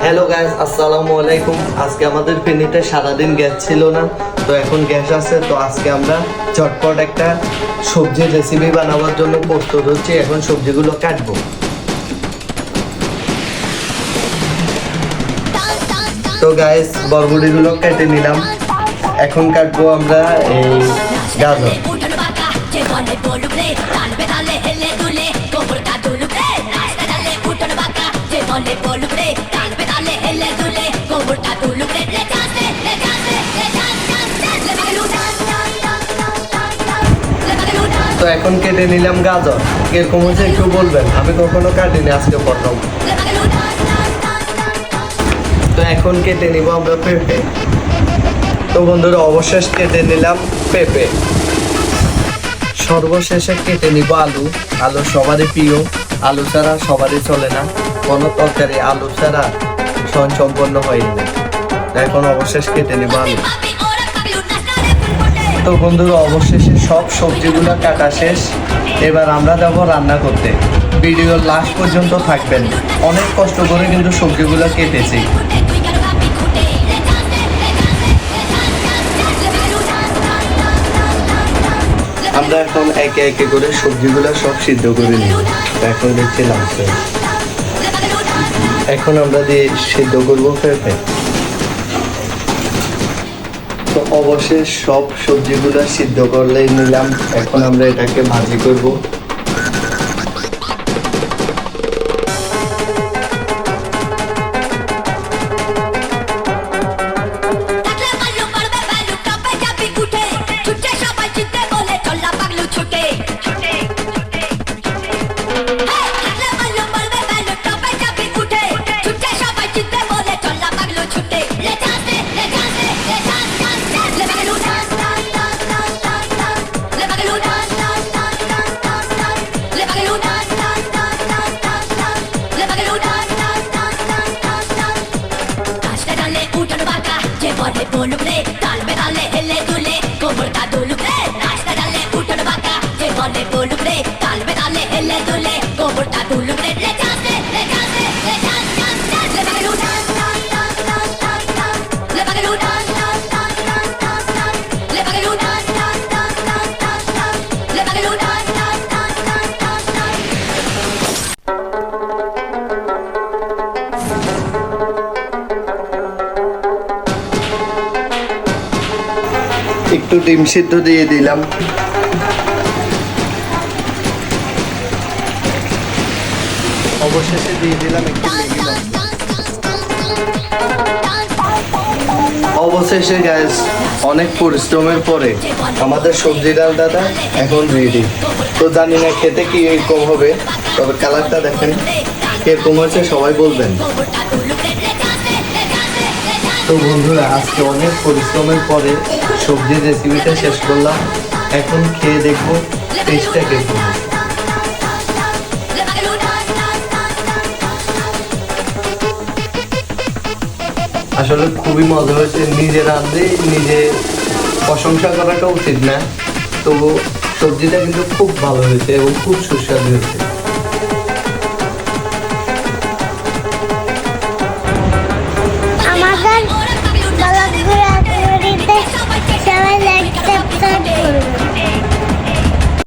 Hello guys, আসসালামু আলাইকুম। আজকে আমাদের ফেনীতে সারাদিন গ্যাস ছিল না, তো এখন গ্যাস আছে। তো আজকে আমরা চটপট একটা সবজির রেসিপি বানাবার জন্য প্রস্তুত হচ্ছি। এখন সবজিগুলো কাটবো। তো গাইস, বরবটিগুলো কেটে নিলাম। এখন কাটবো আমরা এই গাজর। তো এখন কেটে নিলাম গাজর। কিরকম হচ্ছে একটু বলবেন, আমি কখনো কাটিনি, আজকে প্রথম। তো এখন কেটে নিব আমরা পেঁপে। তো বন্ধুরা, অবশেষ কেটে নিলাম পেঁপে। সর্বশেষে কেটে নিব আলু। আলু সবারই প্রিয়, আলু ছাড়া সবারই চলে না। কোনো তরকারি আলু ছাড়া সম্পন্ন হয়নি। এখন অবশেষ কেটে নিব আলু। তো বন্ধুরা, অবশেষে সব সবজিগুলো কাটা শেষ। এবার আমরা যাব রান্না করতে। ভিডিওর লাস্ট পর্যন্ত থাকবেন। অনেক কষ্ট করে কিন্তু সবজিগুলো কেটেছি। আমরা এখন একে একে করে সবজিগুলো সব সিদ্ধ করে নিই। এখন দেখছি লাস্টে। এখন আমরা দিয়ে সিদ্ধ করবো পেঁপে। তো অবশেষ সব সবজিগুলো সিদ্ধ করলে নিলাম। এখন আমরা এটাকে ভাজি করব। একটু ডিম সিদ্ধ দিয়ে দিলাম। অবশেষে দিয়ে দিলাম একটু ম্যাগি মশলা। অবশেষে গ্যাস অনেক পরিশ্রমের পরে আমাদের সবজি ডালটা এখন রেডি। তো জানি না খেতে কি এরকম হবে, তবে কালারটা দেখেন কিরকম হয়েছে, সবাই বলবেন। তো বন্ধুরা, আজকে অনেক পরিশ্রমের পরে সবজির রেসিপিটা শেষ করলাম। এখন খেয়ে দেখবো টেস্টটা কিরকম। আসলে খুবই মজা হয়েছে। নিজে রাঁধলে নিজে প্রশংসা করাটা উচিত না, তবু সবজিটা কিন্তু খুব ভালো হয়েছে এবং খুব সুস্বাদু হয়েছে।